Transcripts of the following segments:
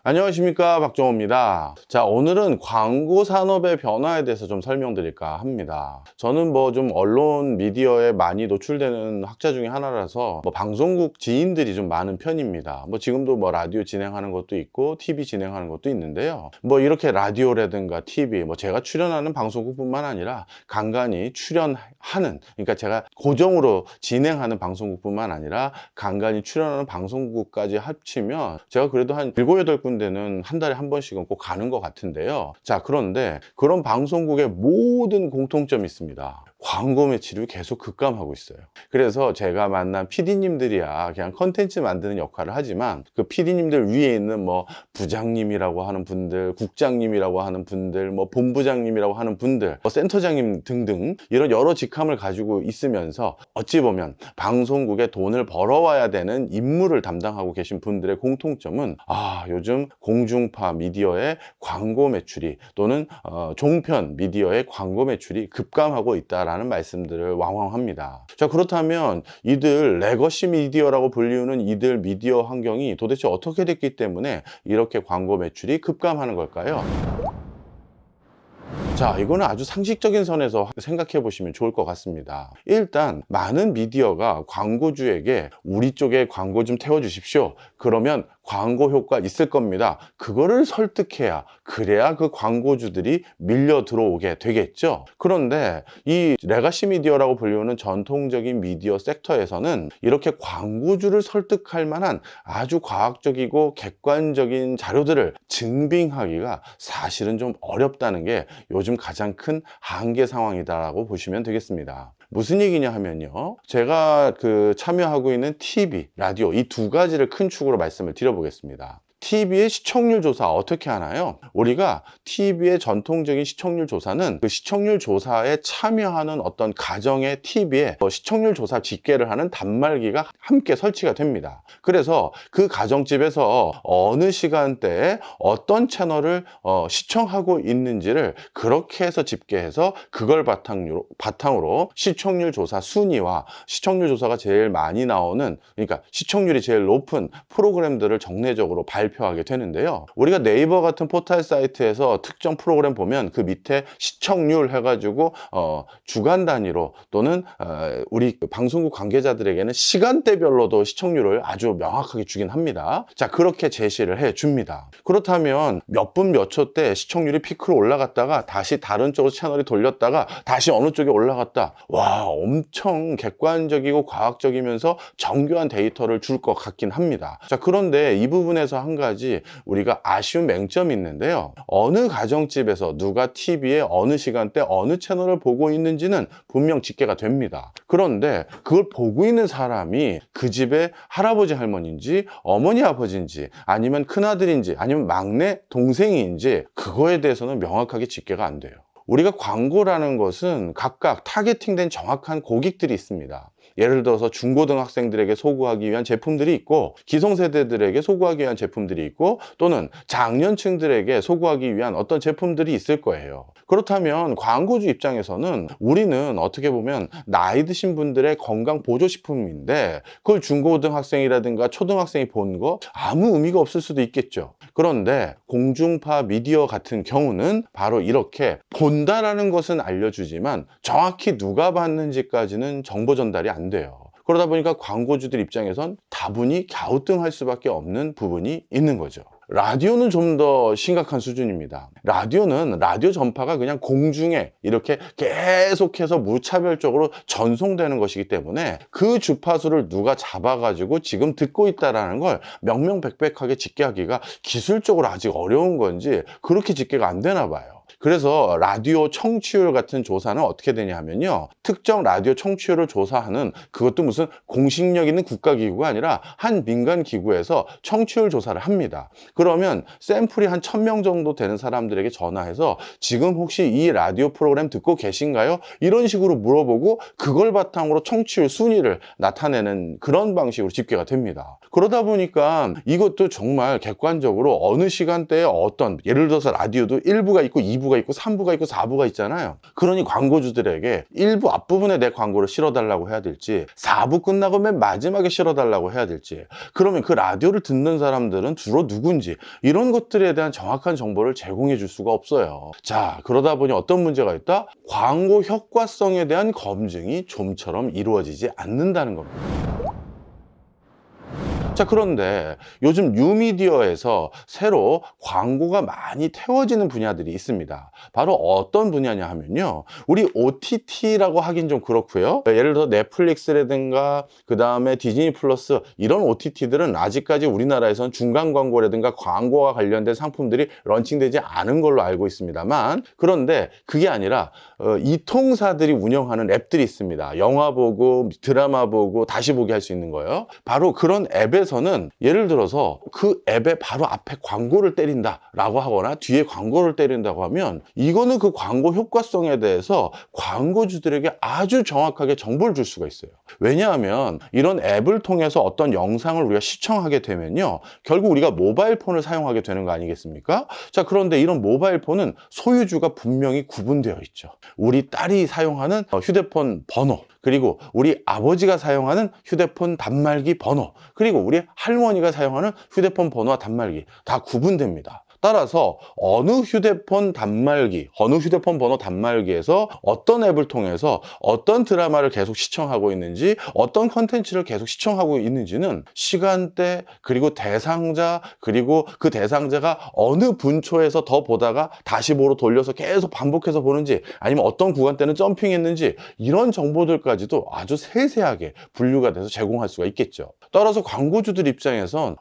안녕하십니까, 박정호입니다. 자, 오늘은 광고 산업의 변화에 대해서 좀 설명드릴까 합니다. 저는 좀 언론 미디어에 많이 노출되는 학자 중에 하나라서 방송국 지인들이 좀 많은 편입니다. 지금도 라디오 진행하는 것도 있고 TV 진행하는 것도 있는데요. 이렇게 라디오라든가 TV, 제가 출연하는 방송국뿐만 아니라 간간히 출연하는, 그러니까 제가 고정으로 진행하는 방송국뿐만 아니라 간간히 출연하는 방송국까지 합치면 제가 그래도 한 7, 8군데는 한 달에 한 번씩은 꼭 가는 것 같은데요. 자, 그런데 그런 방송국의 모든 공통점이 있습니다. 광고 매출이 계속 급감하고 있어요. 그래서 제가 만난 PD님들이야 그냥 컨텐츠 만드는 역할을 하지만 그 PD님들 위에 있는 부장님이라고 하는 분들, 국장님이라고 하는 분들, 본부장님이라고 하는 분들, 센터장님 등등 이런 여러 직함을 가지고 있으면서 어찌 보면 방송국에 돈을 벌어와야 되는 임무를 담당하고 계신 분들의 공통점은 요즘 공중파 미디어의 광고 매출이 또는 종편 미디어의 광고 매출이 급감하고 있다 라는 말씀들을 왕왕합니다. 자, 그렇다면 이들 레거시 미디어라고 불리우는 이들 미디어 환경이 도대체 어떻게 됐기 때문에 이렇게 광고 매출이 급감하는 걸까요? 자, 이거는 아주 상식적인 선에서 생각해 보시면 좋을 것 같습니다. 일단 많은 미디어가 광고주에게 우리 쪽에 광고 좀 태워 주십시오. 그러면 광고 효과 있을 겁니다. 그거를 설득해야, 그래야 그 광고주들이 밀려 들어오게 되겠죠. 그런데 이 레가시 미디어라고 불리우는 전통적인 미디어 섹터에서는 이렇게 광고주를 설득할 만한 아주 과학적이고 객관적인 자료들을 증빙하기가 사실은 좀 어렵다는 게 요즘 가장 큰 한계 상황이다라고 보시면 되겠습니다. 무슨 얘기냐 하면요, 제가 참여하고 있는 TV, 라디오 이 두 가지를 큰 축으로 말씀을 드려보겠습니다. TV의 시청률 조사 어떻게 하나요? 우리가 TV의 전통적인 시청률 조사는 그 시청률 조사에 참여하는 어떤 가정의 TV에 시청률 조사 집계를 하는 단말기가 함께 설치가 됩니다. 그래서 그 가정집에서 어느 시간대에 어떤 채널을 시청하고 있는지를 그렇게 해서 집계해서 그걸 바탕으로 시청률 조사 순위와 시청률 조사가 제일 많이 나오는, 그러니까 시청률이 제일 높은 프로그램들을 정례적으로 발표하게 되는데요. 우리가 네이버 같은 포털 사이트에서 특정 프로그램 보면 그 밑에 시청률 해가지고 주간 단위로 또는 우리 방송국 관계자들에게는 시간대별로도 시청률을 아주 명확하게 주긴 합니다. 자, 그렇게 제시를 해 줍니다. 그렇다면 몇 분 몇 초 때 시청률이 피크로 올라갔다가 다시 다른 쪽으로 채널이 돌렸다가 다시 어느 쪽에 올라갔다. 와, 엄청 객관적이고 과학적이면서 정교한 데이터를 줄 것 같긴 합니다. 자, 그런데 이 부분에서 한 가지 우리가 아쉬운 맹점이 있는데요. 어느 가정집에서 누가 TV에 어느 시간대 어느 채널을 보고 있는지는 분명 집계가 됩니다. 그런데 그걸 보고 있는 사람이 그 집의 할아버지 할머니인지 어머니 아버지인지 아니면 큰아들인지 아니면 막내 동생인지 그거에 대해서는 명확하게 집계가 안 돼요. 우리가 광고라는 것은 각각 타겟팅된 정확한 고객들이 있습니다. 예를 들어서 중고등학생들에게 소구하기 위한 제품들이 있고, 기성세대들에게 소구하기 위한 제품들이 있고, 또는 장년층들에게 소구하기 위한 어떤 제품들이 있을 거예요. 그렇다면 광고주 입장에서는 우리는 어떻게 보면 나이 드신 분들의 건강 보조식품인데 그걸 중고등학생이라든가 초등학생이 보는 거 아무 의미가 없을 수도 있겠죠. 그런데 공중파 미디어 같은 경우는 바로 이렇게 본다라는 것은 알려주지만 정확히 누가 봤는지까지는 정보 전달이 안 돼요. 그러다 보니까 광고주들 입장에선 다분히 갸우뚱할 수밖에 없는 부분이 있는 거죠. 라디오는 좀 더 심각한 수준입니다. 라디오는 라디오 전파가 그냥 공중에 이렇게 계속해서 무차별적으로 전송되는 것이기 때문에 그 주파수를 누가 잡아가지고 지금 듣고 있다는 걸 명명백백하게 집계하기가 기술적으로 아직 어려운 건지 그렇게 집계가 안 되나 봐요. 그래서 라디오 청취율 같은 조사는 어떻게 되냐 하면요, 특정 라디오 청취율을 조사하는, 그것도 무슨 공식력 있는 국가기구가 아니라 한 민간기구에서 청취율 조사를 합니다. 그러면 샘플이 한 1000명 정도 되는 사람들에게 전화해서 지금 혹시 이 라디오 프로그램 듣고 계신가요? 이런 식으로 물어보고 그걸 바탕으로 청취율 순위를 나타내는 그런 방식으로 집계가 됩니다. 그러다 보니까 이것도 정말 객관적으로 어느 시간대에 어떤, 예를 들어서 라디오도 1부가 있고 2부가 있고 3부가 있고 4부가 있잖아요. 그러니 광고주들에게 1부 앞부분에 내 광고를 실어달라고 해야 될지 4부 끝나고 맨 마지막에 실어달라고 해야 될지, 그러면 그 라디오를 듣는 사람들은 주로 누군지, 이런 것들에 대한 정확한 정보를 제공해 줄 수가 없어요. 자, 그러다 보니 어떤 문제가 있다? 광고 효과성에 대한 검증이 좀처럼 이루어지지 않는다는 겁니다. 자, 그런데 요즘 뉴미디어에서 새로 광고가 많이 태워지는 분야들이 있습니다. 바로 어떤 분야냐 하면요, 우리 OTT라고 하긴 좀 그렇고요. 예를 들어 넷플릭스라든가 그 다음에 디즈니 플러스, 이런 OTT들은 아직까지 우리나라에선 중간 광고라든가 광고와 관련된 상품들이 런칭되지 않은 걸로 알고 있습니다만, 그런데 그게 아니라 이통사들이 운영하는 앱들이 있습니다. 영화 보고 드라마 보고 다시 보기 할 수 있는 거예요. 바로 그런 앱에서는 예를 들어서 그 앱의 바로 앞에 광고를 때린다 라고 하거나 뒤에 광고를 때린다고 하면, 이거는 그 광고 효과성에 대해서 광고주들에게 아주 정확하게 정보를 줄 수가 있어요. 왜냐하면 이런 앱을 통해서 어떤 영상을 우리가 시청하게 되면요, 결국 우리가 모바일 폰을 사용하게 되는 거 아니겠습니까? 자, 그런데 이런 모바일 폰은 소유주가 분명히 구분되어 있죠. 우리 딸이 사용하는 휴대폰 번호, 그리고 우리 아버지가 사용하는 휴대폰 단말기 번호, 그리고 우리 할머니가 사용하는 휴대폰 번호와 단말기 다 구분됩니다. 따라서 어느 휴대폰 단말기, 어느 휴대폰 번호 단말기에서 어떤 앱을 통해서 어떤 드라마를 계속 시청하고 있는지, 어떤 컨텐츠를 계속 시청하고 있는지는 시간대, 그리고 대상자, 그리고 그 대상자가 어느 분초에서 더 보다가 다시 보러 돌려서 계속 반복해서 보는지, 아니면 어떤 구간대는 점핑했는지, 이런 정보들까지도 아주 세세하게 분류가 돼서 제공할 수가 있겠죠. 따라서 광고주들 입장에선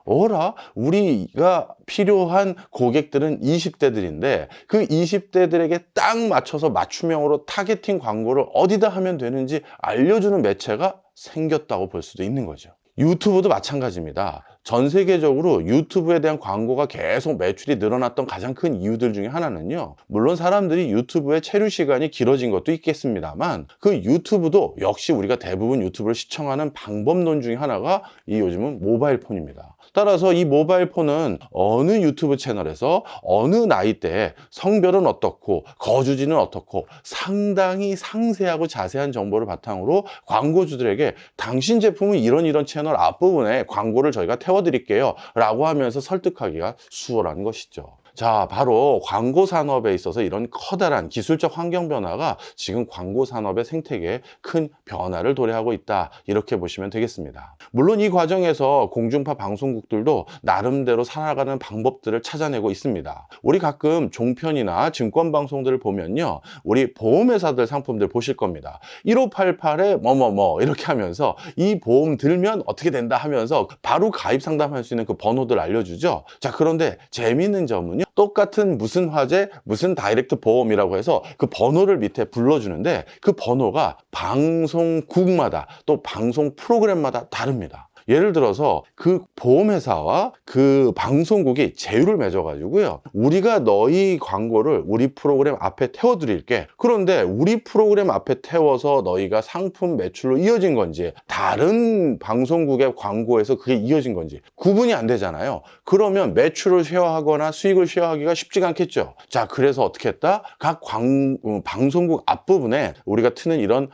우리가 필요한 고객들은 20대들인데 그 20대들에게 딱 맞춰서 맞춤형으로 타겟팅 광고를 어디다 하면 되는지 알려주는 매체가 생겼다고 볼 수도 있는 거죠. 유튜브도 마찬가지입니다. 전 세계적으로 유튜브에 대한 광고가 계속 매출이 늘어났던 가장 큰 이유들 중에 하나는요, 물론 사람들이 유튜브의 체류 시간이 길어진 것도 있겠습니다만, 그 유튜브도 역시 우리가 대부분 유튜브를 시청하는 방법론 중에 하나가 이 요즘은 모바일 폰입니다. 따라서 이 모바일 폰은 어느 유튜브 채널에서 어느 나이대에 성별은 어떻고 거주지는 어떻고 상당히 상세하고 자세한 정보를 바탕으로 광고주들에게 당신 제품은 이런 채널 앞부분에 광고를 저희가 태워드릴게요 라고 하면서 설득하기가 수월한 것이죠. 자, 바로 광고 산업에 있어서 이런 커다란 기술적 환경 변화가 지금 광고 산업의 생태계에 큰 변화를 도래하고 있다, 이렇게 보시면 되겠습니다. 물론 이 과정에서 공중파 방송국들도 나름대로 살아가는 방법들을 찾아내고 있습니다. 우리 가끔 종편이나 증권 방송들을 보면요, 우리 보험회사들 상품들 보실 겁니다. 1588에 뭐뭐뭐 이렇게 하면서 이 보험 들면 어떻게 된다 하면서 바로 가입 상담할 수 있는 그 번호들 알려주죠. 자, 그런데 재미있는 점은요, 똑같은 무슨 화재, 무슨 다이렉트 보험이라고 해서 그 번호를 밑에 불러주는데 그 번호가 방송국마다 또 방송 프로그램마다 다릅니다. 예를 들어서 그 보험회사와 그 방송국이 제휴를 맺어가지고요, 우리가 너희 광고를 우리 프로그램 앞에 태워드릴게. 그런데 우리 프로그램 앞에 태워서 너희가 상품 매출로 이어진 건지, 다른 방송국의 광고에서 그게 이어진 건지 구분이 안 되잖아요. 그러면 매출을 쉐어하거나 수익을 쉐어하기가 쉽지가 않겠죠. 자, 그래서 어떻게 했다? 각 방송국 앞부분에 우리가 트는 이런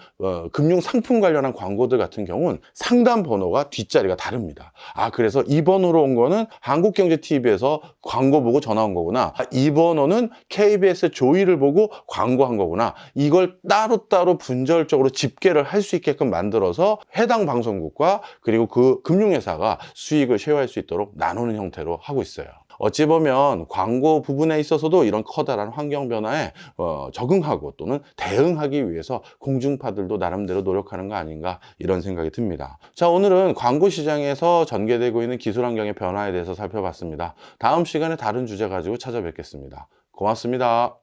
금융 상품 관련한 광고들 같은 경우는 상담 번호가 뒷자리가 다릅니다. 아, 그래서 이 번호로 온 거는 한국경제TV에서 광고 보고 전화 온 거구나. 아, 이 번호는 KBS 조이를 보고 광고한 거구나. 이걸 따로따로 분절적으로 집계를 할 수 있게끔 만들어서 해당 방송국과 그리고 그 금융회사가 수익을 쉐어할 수 있도록 나누는 형태로 하고 있어요. 어찌 보면 광고 부분에 있어서도 이런 커다란 환경 변화에 적응하고 또는 대응하기 위해서 공중파들도 나름대로 노력하는 거 아닌가, 이런 생각이 듭니다. 자, 오늘은 광고 시장에서 전개되고 있는 기술 환경의 변화에 대해서 살펴봤습니다. 다음 시간에 다른 주제 가지고 찾아뵙겠습니다. 고맙습니다.